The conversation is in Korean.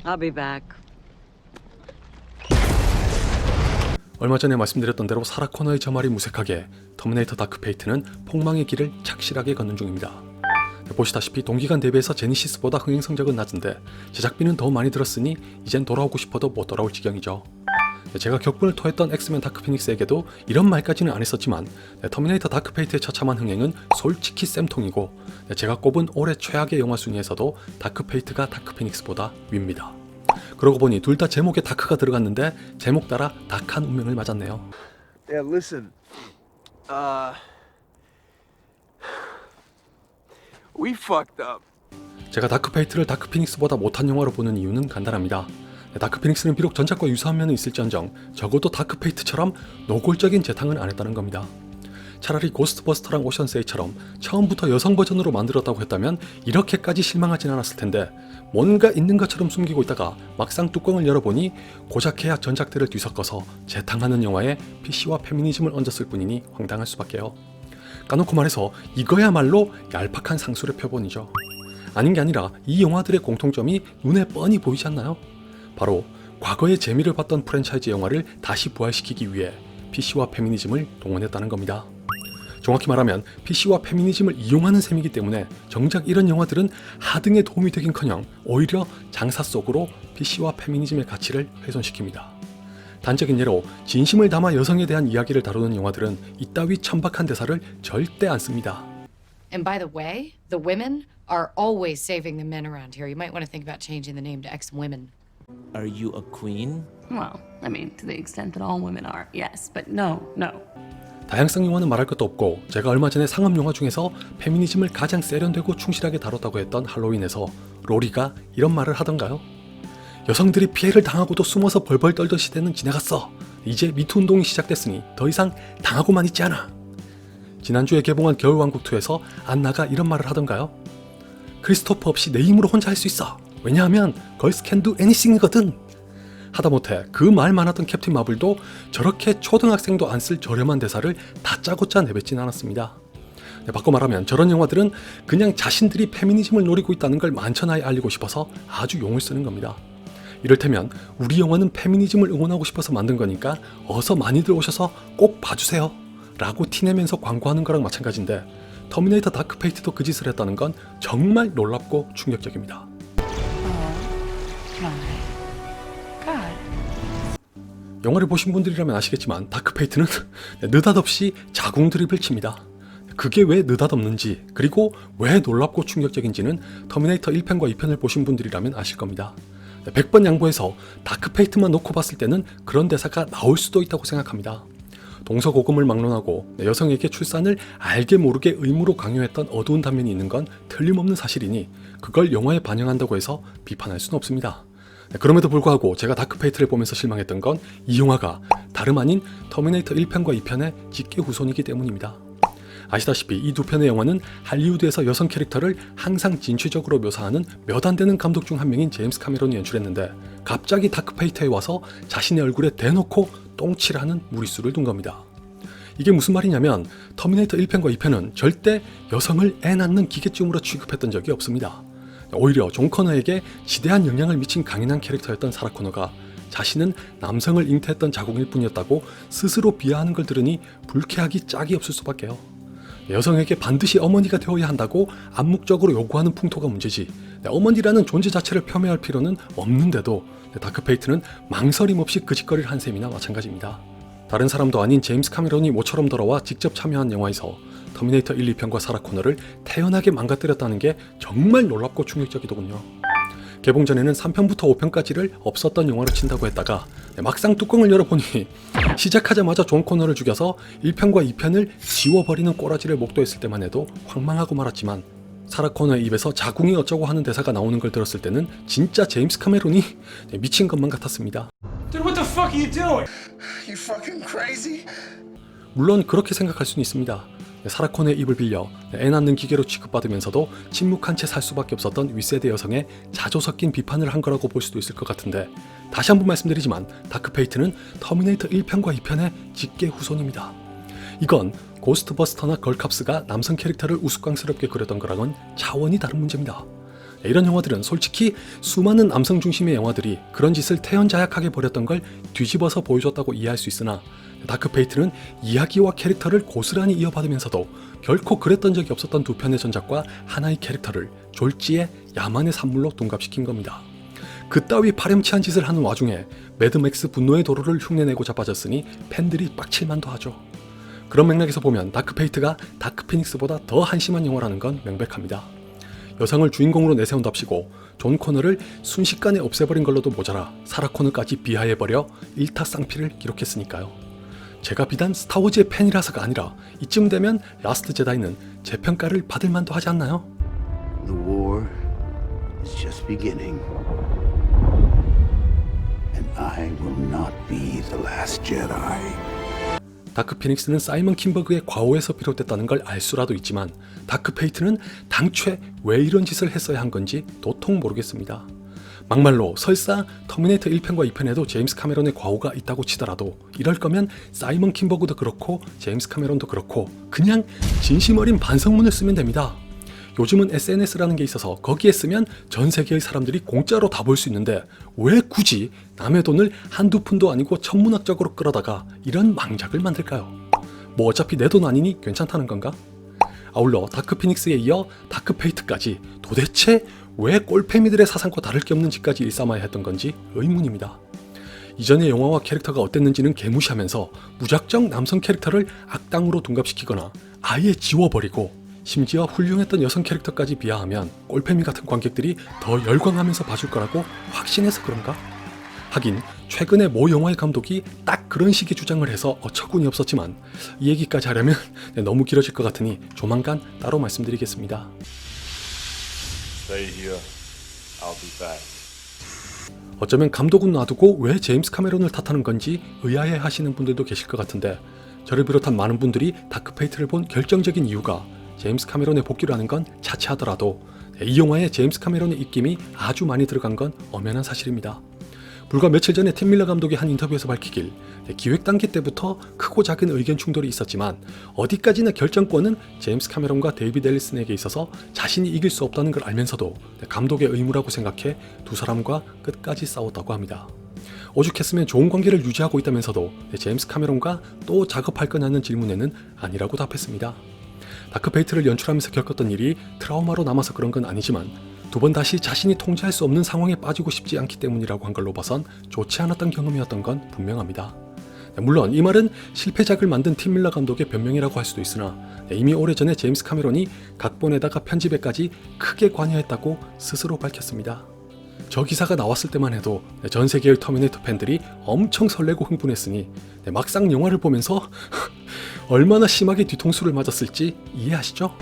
I'll be back. 얼마 전에 말씀드렸던 대로 사라 코너의 저 말이 무색하게 터미네이터 다크 페이트는 폭망의 길을 착실하게 걷는 중입니다. 보시다시피 동기간 대비해서 제니시스보다 흥행 성적은 낮은데 제작비는 더 많이 들었으니 이젠 돌아오고 싶어도 못 돌아올 지경이죠. 제가 격분을 토했던 엑스맨 다크 피닉스에게도 이런 말까지는 안 했었지만 터미네이터 다크 페이트의 처참한 흥행은 솔직히 쌤통이고 제가 꼽은 올해 최악의 영화 순위에서도 다크 페이트가 다크 피닉스보다 위입니다. 그러고 보니 둘 다 제목에 다크가 들어갔는데 제목 따라 다크한 운명을 맞았네요. Yeah, listen. We fucked up. 제가 다크 페이트를 다크 피닉스보다 못한 영화로 보는 이유는 간단합니다. 다크 피닉스는 비록 전작과 유사한 면은 있을지언정 적어도 다크 페이트처럼 노골적인 재탕은 안 했다는 겁니다. 차라리 고스트버스터랑 오션스에이처럼 처음부터 여성 버전으로 만들었다고 했다면 이렇게까지 실망하진 않았을 텐데 뭔가 있는 것처럼 숨기고 있다가 막상 뚜껑을 열어보니 고작해야 전작들을 뒤섞어서 재탕하는 영화에 PC와 페미니즘을 얹었을 뿐이니 황당할 수밖에요. 까놓고 말해서 이거야말로 얄팍한 상술의 표본이죠. 아닌 게 아니라 이 영화들의 공통점이 눈에 뻔히 보이지 않나요? 바로 과거의 재미를 봤던 프랜차이즈 영화를 다시 부활시키기 위해 PC와 페미니즘을 동원했다는 겁니다. 정확히 말하면 PC와 페미니즘을 이용하는 셈이기 때문에 정작 이런 영화들은 하등에 도움이 되긴커녕 오히려 장사 속으로 PC와 페미니즘의 가치를 훼손시킵니다. 단적인 예로 진심을 담아 여성에 대한 이야기를 다루는 영화들은 이따위 천박한 대사를 절대 안 씁니다. And by the way, the women are always saving the men around here. You might want to think about changing the name to X-Women. Are you a queen? Well, I mean, to the extent that all women are, yes, but no. 다양성 영화는 말할 것도 없고 제가 얼마 전에 상업 영화 중에서 페미니즘을 가장 세련되고 충실하게 다뤘다고 했던 할로윈에서 로리가 이런 말을 하던가요? 여성들이 피해를 당하고도 숨어서 벌벌 떨던 시대는 지나갔어. 이제 미투 운동이 시작됐으니 더 이상 당하고만 있지 않아. 지난주에 개봉한 겨울왕국2에서 안나가 이런 말을 하던가요? 크리스토퍼 없이 내 힘으로 혼자 할 수 있어. 왜냐하면 걸스 캔 두 애니싱이거든. 하다못해 그 말 많았던 캡틴 마블도 저렇게 초등학생도 안 쓸 저렴한 대사를 다짜고짜 내뱉진 않았습니다. 바꿔 말하면 저런 영화들은 그냥 자신들이 페미니즘을 노리고 있다는 걸 만천하에 알리고 싶어서 아주 용을 쓰는 겁니다. 이를테면 우리 영화는 페미니즘을 응원하고 싶어서 만든 거니까 어서 많이들 오셔서 꼭 봐주세요 라고 티내면서 광고하는 거랑 마찬가지인데 터미네이터 다크 페이트도 그 짓을 했다는 건 정말 놀랍고 충격적입니다. 영화를 보신 분들이라면 아시겠지만 다크 페이트는 느닷없이 자궁 드립을 칩니다. 그게 왜 느닷없는지 그리고 왜 놀랍고 충격적인지는 터미네이터 1편과 2편을 보신 분들이라면 아실 겁니다. 100번 양보해서 다크 페이트만 놓고 봤을 때는 그런 대사가 나올 수도 있다고 생각합니다. 동서고금을 막론하고 여성에게 출산을 알게 모르게 의무로 강요했던 어두운 단면이 있는 건 틀림없는 사실이니 그걸 영화에 반영한다고 해서 비판할 수는 없습니다. 그럼에도 불구하고 제가 다크 페이트를 보면서 실망했던 건 이 영화가 다름 아닌 터미네이터 1편과 2편의 직계 후손이기 때문입니다. 아시다시피 이 두 편의 영화는 할리우드에서 여성 캐릭터를 항상 진취적으로 묘사하는 몇 안 되는 감독 중 한 명인 제임스 카메론이 연출했는데 갑자기 다크 페이트에 와서 자신의 얼굴에 대놓고 똥칠을 하는 무리수를 둔 겁니다. 이게 무슨 말이냐면 터미네이터 1편과 2편은 절대 여성을 애 낳는 기계쯤으로 취급했던 적이 없습니다. 오히려 존 커너에게 지대한 영향을 미친 강인한 캐릭터였던 사라 코너가 자신은 남성을 잉태했던 자궁일 뿐이었다고 스스로 비하하는 걸 들으니 불쾌하기 짝이 없을 수밖에요. 여성에게 반드시 어머니가 되어야 한다고 암묵적으로 요구하는 풍토가 문제지 어머니라는 존재 자체를 폄훼할 필요는 없는데도 다크 페이트는 망설임 없이 그 짓거리를 한 셈이나 마찬가지입니다. 다른 사람도 아닌 제임스 카메론이 모처럼 돌아와 직접 참여한 영화에서 터미네이터 1, 2편과 사라 코너를 태연하게 망가뜨렸다는 게 정말 놀랍고 충격적이더군요. 개봉 전에는 3편부터 5편까지를 없었던 영화로 친다고 했다가 막상 뚜껑을 열어보니 시작하자마자 존 코너를 죽여서 1편과 2편을 지워버리는 꼬라지를 목도했을 때만 해도 황망하고 말았지만 사라 코너의 입에서 자궁이 어쩌고 하는 대사가 나오는 걸 들었을 때는 진짜 제임스 카메론이 미친 것만 같았습니다. Dude, what the fuck are you doing? You fucking crazy? 물론 그렇게 생각할 수는 있습니다. 사라 코너의 입을 빌려 애 낳는 기계로 취급받으면서도 침묵한 채 살 수밖에 없었던 윗세대 여성의 자조 섞인 비판을 한 거라고 볼 수도 있을 것 같은데 다시 한번 말씀드리지만 다크 페이트는 터미네이터 1편과 2편의 직계 후손입니다. 이건 고스트버스터나 걸캅스가 남성 캐릭터를 우스꽝스럽게 그렸던 거랑은 차원이 다른 문제입니다. 이런 영화들은 솔직히 수많은 남성 중심의 영화들이 그런 짓을 태연자약하게 벌였던 걸 뒤집어서 보여줬다고 이해할 수 있으나 다크페이트는 이야기와 캐릭터를 고스란히 이어받으면서도 결코 그랬던 적이 없었던 두 편의 전작과 하나의 캐릭터를 졸지에 야만의 산물로 둔갑시킨 겁니다. 그따위 파렴치한 짓을 하는 와중에 매드맥스 분노의 도로를 흉내내고자 빠졌으니 팬들이 빡칠만도 하죠. 그런 맥락에서 보면 다크페이트가 다크피닉스보다 더 한심한 영화라는 건 명백합니다. 여성을 주인공으로 내세운답시고 존 코너를 순식간에 없애버린 걸로도 모자라 사라 코너까지 비하해버려 일타쌍피를 기록했으니까요. 제가 비단 스타워즈의 팬이라서가 아니라 이쯤 되면 라스트 제다이는 재평가를 받을 만도 하지 않나요? The war is just beginning. And I will not be the last Jedi. 다크 피닉스는 사이먼 킨버그의 과오에서 비롯됐다는 걸 알 수라도 있지만 다크페이트는 당최 왜 이런 짓을 했어야 한 건지 도통 모르겠습니다. 막말로 설사 터미네이터 1편과 2편에도 제임스 카메론의 과오가 있다고 치더라도 이럴 거면 사이먼 킨버그도 그렇고 제임스 카메론도 그렇고 그냥 진심 어린 반성문을 쓰면 됩니다. 요즘은 SNS라는 게 있어서 거기에 쓰면 전 세계의 사람들이 공짜로 다 볼 수 있는데 왜 굳이 남의 돈을 한두 푼도 아니고 천문학적으로 끌어다가 이런 망작을 만들까요? 뭐 어차피 내 돈 아니니 괜찮다는 건가? 아울러 다크피닉스에 이어 다크페이트까지 도대체 왜 꼴패미들의 사상과 다를 게 없는 짓까지 일삼아야 했던 건지 의문입니다. 이전의 영화와 캐릭터가 어땠는지는 개무시하면서 무작정 남성 캐릭터를 악당으로 둔갑시키거나 아예 지워버리고 심지어 훌륭했던 여성 캐릭터까지 비하하면 꼴패미 같은 관객들이 더 열광하면서 봐줄 거라고 확신해서 그런가? 하긴 최근에 모 영화의 감독이 딱 그런 식의 주장을 해서 어처구니 없었지만 이 얘기까지 하려면 너무 길어질 것 같으니 조만간 따로 말씀드리겠습니다. Stay here. I'll be back. 어쩌면 감독은 놔두고 왜 제임스 카메론을 탓하는 건지 의아해 하시는 분들도 계실 것 같은데 저를 비롯한 많은 분들이 다크페이트를 본 결정적인 이유가 제임스 카메론의 복귀라는 건 차치하더라도 이 영화에 제임스 카메론의 입김이 아주 많이 들어간 건 엄연한 사실입니다. 불과 며칠 전에 팀 밀러 감독이 한 인터뷰에서 밝히길 기획 단계 때부터 크고 작은 의견 충돌이 있었지만 어디까지나 결정권은 제임스 카메론과 데이비드 앨리슨에게 있어서 자신이 이길 수 없다는 걸 알면서도 감독의 의무라고 생각해 두 사람과 끝까지 싸웠다고 합니다. 오죽했으면 좋은 관계를 유지하고 있다면서도 제임스 카메론과 또 작업할 거냐는 질문에는 아니라고 답했습니다. 다크페이트를 연출하면서 겪었던 일이 트라우마로 남아서 그런 건 아니지만 두 번 다시 자신이 통제할 수 없는 상황에 빠지고 싶지 않기 때문이라고 한 걸로 봐선 좋지 않았던 경험이었던 건 분명합니다. 물론 이 말은 실패작을 만든 팀 밀러 감독의 변명이라고 할 수도 있으나 이미 오래전에 제임스 카메론이 각본에다가 편집에까지 크게 관여했다고 스스로 밝혔습니다. 저 기사가 나왔을 때만 해도 전 세계의 터미네이터 팬들이 엄청 설레고 흥분했으니 막상 영화를 보면서 얼마나 심하게 뒤통수를 맞았을지 이해하시죠?